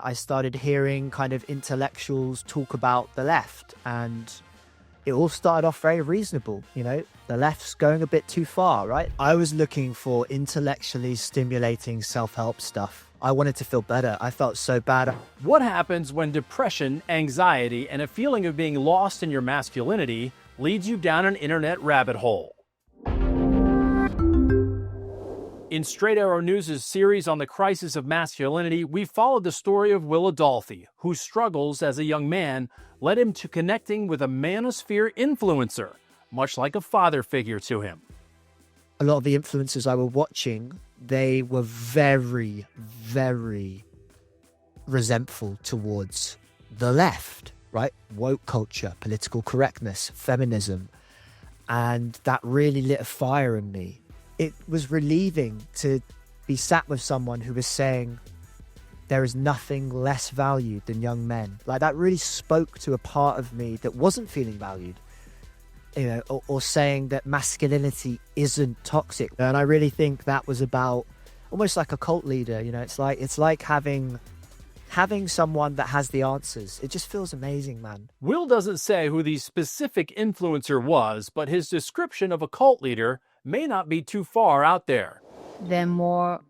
I started hearing kind of intellectuals talk about the left, and it all started off very reasonable. You know, the left's going a bit too far, right? I was looking for intellectually stimulating self-help stuff. I wanted to feel better. I felt so bad. What happens when depression, anxiety, and a feeling of being lost in your masculinity leads you down an internet rabbit hole? In Straight Arrow News' series on the crisis of masculinity, we followed the story of Will Adolphy, whose struggles as a young man led him to connecting with a manosphere influencer, much like a father figure to him. A lot of the influencers I was watching, they were very, very resentful towards the left, right? Woke culture, political correctness, feminism. And that really lit a fire in me. It was relieving to be sat with someone who was saying there is nothing less valued than young men. Like, that really spoke to a part of me that wasn't feeling valued, you know, or saying that masculinity isn't toxic. And I really think that was about almost like a cult leader. You know, it's like having someone that has the answers. It just feels amazing, man. Will doesn't say who the specific influencer was, but his description of a cult leader may not be too far out there. They're more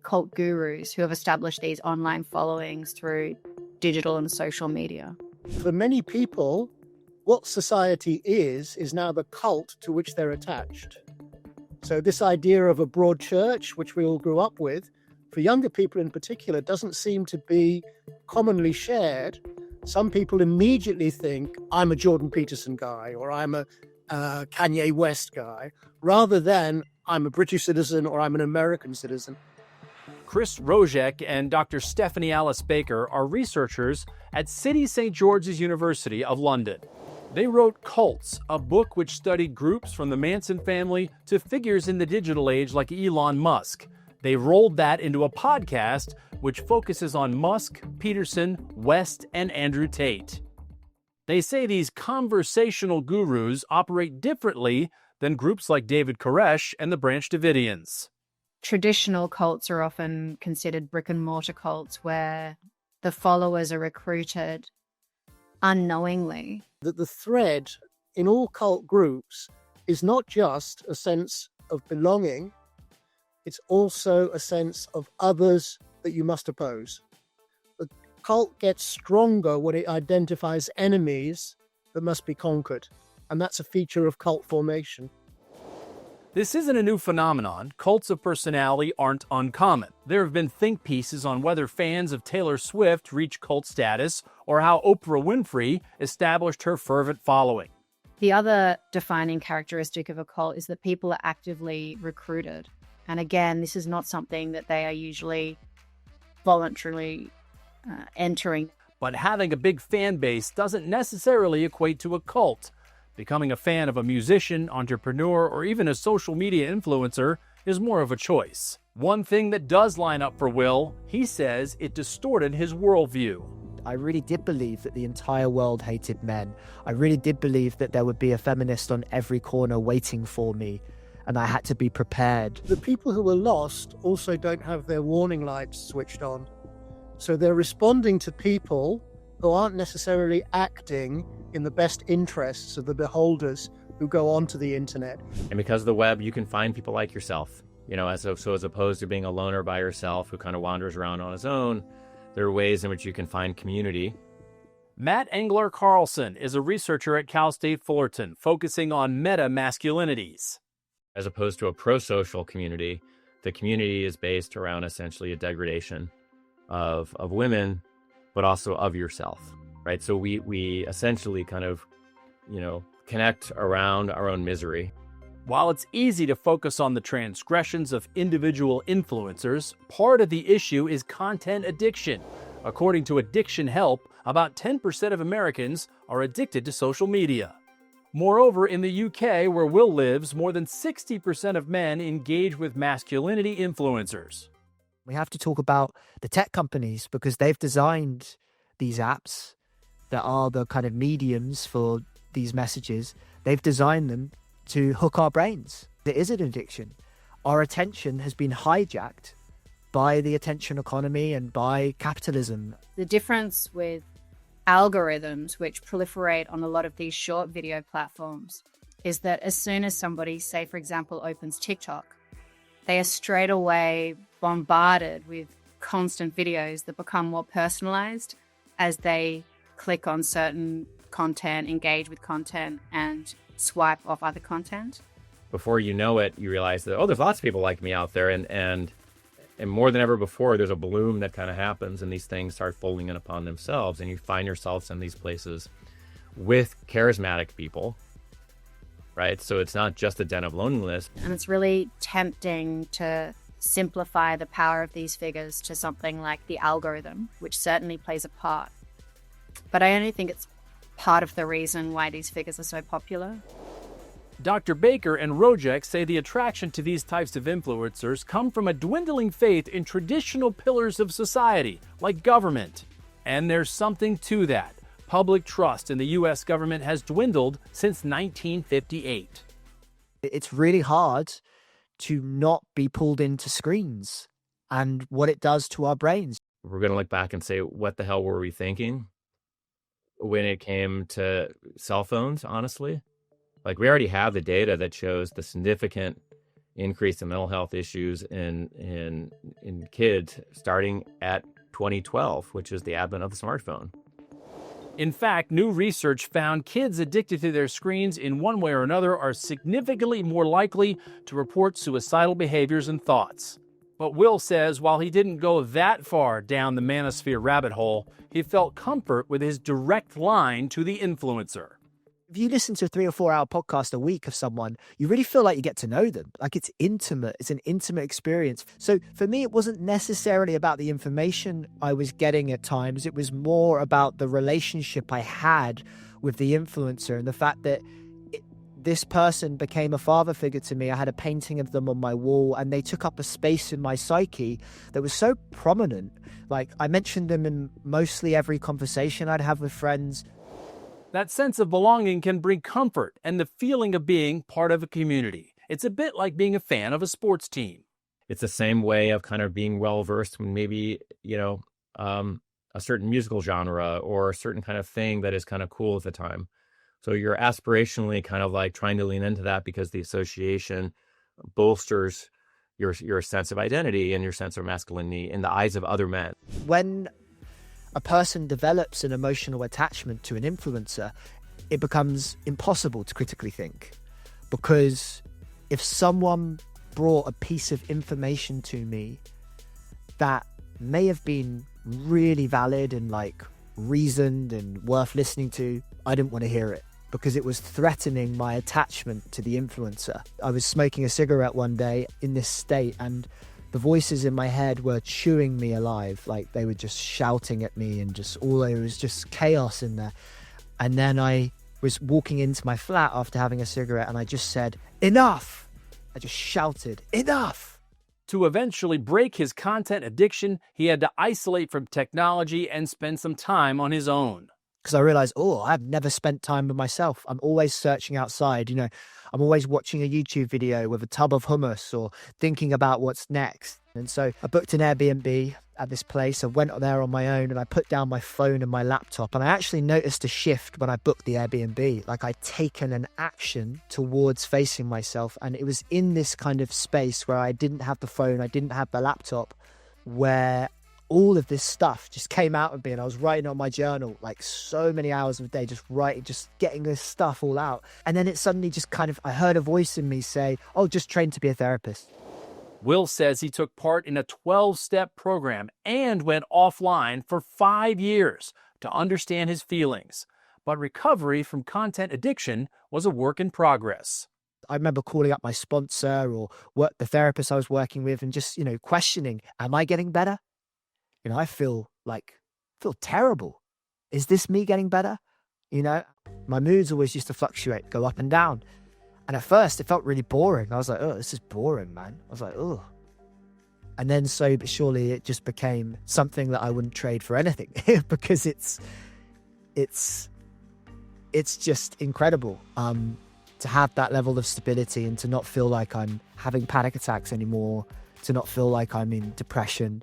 cult gurus who have established these online followings through digital and social media. For many people, what society is now the cult to which they're attached. So this idea of a broad church, which we all grew up with, for younger people in particular, doesn't seem to be commonly shared. Some people immediately think, I'm a Jordan Peterson guy, or I'm a Kanye West guy, rather than I'm a British citizen or I'm an American citizen. Chris Rojek and Dr. Stephanie Alice Baker are researchers at City St. George's University of London. They wrote Cults, a book which studied groups from the Manson family to figures in the digital age like Elon Musk. They rolled that into a podcast which focuses on Musk, Peterson, West, and Andrew Tate. They say these conversational gurus operate differently than groups like David Koresh and the Branch Davidians. Traditional cults are often considered brick-and-mortar cults where the followers are recruited unknowingly. That the thread in all cult groups is not just a sense of belonging, it's also a sense of others that you must oppose. The cult gets stronger when it identifies enemies that must be conquered, and that's a feature of cult formation. This isn't a new phenomenon. Cults of personality aren't uncommon. There have been think pieces on whether fans of Taylor Swift reach cult status or how Oprah Winfrey established her fervent following. The other defining characteristic of a cult is that people are actively recruited. And again, this is not something that they are usually voluntarily entering. But having a big fan base doesn't necessarily equate to a cult. Becoming a fan of a musician, entrepreneur, or even a social media influencer is more of a choice. One thing that does line up for Will, he says it distorted his worldview. I really did believe that the entire world hated men. I really did believe that there would be a feminist on every corner waiting for me, and I had to be prepared. The people who are lost also don't have their warning lights switched on. So they're responding to people who aren't necessarily acting in the best interests of the beholders who go onto the internet. And because of the web, you can find people like yourself, you know, as opposed to being a loner by yourself who kind of wanders around on his own, there are ways in which you can find community. Matt Engler Carlson is a researcher at Cal State Fullerton, focusing on meta-masculinities. As opposed to a pro-social community, the community is based around essentially a degradation of women, but also of yourself, right? So we essentially kind of, you know, connect around our own misery. While it's easy to focus on the transgressions of individual influencers, part of the issue is content addiction. According to Addiction Help, about 10% of Americans are addicted to social media. Moreover, in the UK, where Will lives, more than 60% of men engage with masculinity influencers. We have to talk about the tech companies because they've designed these apps that are the kind of mediums for these messages. They've designed them to hook our brains. There is an addiction. Our attention has been hijacked by the attention economy and by capitalism. The difference with algorithms, which proliferate on a lot of these short video platforms, is that as soon as somebody, say, for example, opens TikTok, they are straight away bombarded with constant videos that become more personalized as they click on certain content, engage with content, and swipe off other content. Before you know it, you realize that, oh, there's lots of people like me out there. And more than ever before, there's a bloom that kind of happens and these things start folding in upon themselves. And you find yourselves in these places with charismatic people, right? So it's not just a den of loneliness. And it's really tempting to simplify the power of these figures to something like the algorithm, which certainly plays a part. But I only think it's part of the reason why these figures are so popular. Dr. Baker and Rojek say the attraction to these types of influencers come from a dwindling faith in traditional pillars of society, like government. And there's something to that. Public trust in the U.S. government has dwindled since 1958. It's really hard to not be pulled into screens and what it does to our brains. We're going to look back and say, what the hell were we thinking when it came to cell phones, honestly? Like, we already have the data that shows the significant increase in mental health issues in kids starting at 2012, which is the advent of the smartphone. In fact, new research found kids addicted to their screens in one way or another are significantly more likely to report suicidal behaviors and thoughts. But Will says while he didn't go that far down the manosphere rabbit hole, he felt comfort with his direct line to the influencer. If you listen to a 3 or 4 hour podcast a week of someone, you really feel like you get to know them. Like, it's intimate. It's an intimate experience. So for me, it wasn't necessarily about the information I was getting at times. It was more about the relationship I had with the influencer and the fact that this person became a father figure to me. I had a painting of them on my wall and they took up a space in my psyche that was so prominent. Like, I mentioned them in mostly every conversation I'd have with friends. That sense of belonging can bring comfort and the feeling of being part of a community. It's a bit like being a fan of a sports team. It's the same way of kind of being well-versed when maybe, a certain musical genre or a certain kind of thing that is kind of cool at the time. So you're aspirationally kind of like trying to lean into that because the association bolsters your sense of identity and your sense of masculinity in the eyes of other men. When a person develops an emotional attachment to an influencer, it becomes impossible to critically think. Because if someone brought a piece of information to me that may have been really valid and like reasoned and worth listening to, I didn't want to hear it because it was threatening my attachment to the influencer. I was smoking a cigarette one day in this state and the voices in my head were chewing me alive. Like, they were just shouting at me and it was just chaos in there. And then I was walking into my flat after having a cigarette and I just said, enough. I just shouted, enough. To eventually break his content addiction, he had to isolate from technology and spend some time on his own. Because I realized, I've never spent time with myself. I'm always searching outside, I'm always watching a YouTube video with a tub of hummus or thinking about what's next. And so I booked an Airbnb at this place. I went there on my own and I put down my phone and my laptop. And I actually noticed a shift when I booked the Airbnb. Like, I'd taken an action towards facing myself. And it was in this kind of space where I didn't have the phone, I didn't have the laptop, where all of this stuff just came out of me and I was writing on my journal, like so many hours of the day, just writing, just getting this stuff all out. And then it suddenly just I heard a voice in me say, just train to be a therapist. Will says he took part in a 12-step program and went offline for 5 years to understand his feelings. But recovery from content addiction was a work in progress. I remember calling up my sponsor or the therapist I was working with and just, questioning, am I getting better? I feel terrible. Is this me getting better? My moods always used to fluctuate, go up and down. And at first it felt really boring. I was like, this is boring, man. I was like, And then slowly but surely it just became something that I wouldn't trade for anything because it's just incredible to have that level of stability and to not feel like I'm having panic attacks anymore, to not feel like I'm in depression.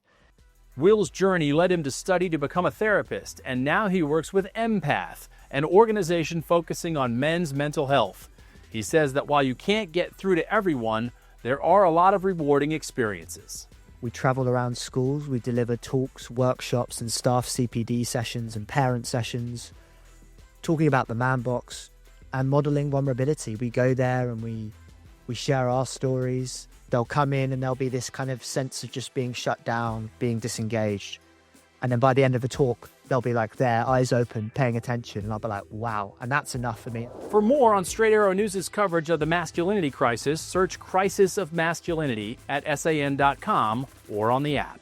Will's journey led him to study to become a therapist, and now he works with Empath, an organization focusing on men's mental health. He says that while you can't get through to everyone, there are a lot of rewarding experiences. We travel around schools, we deliver talks, workshops, and staff CPD sessions and parent sessions, talking about the man box and modeling vulnerability. We go there and we share our stories. They'll come in and there'll be this kind of sense of just being shut down, being disengaged. And then by the end of the talk, they'll be like there, eyes open, paying attention. And I'll be like, wow. And that's enough for me. For more on Straight Arrow News' coverage of the masculinity crisis, search Crisis of Masculinity at san.com or on the app.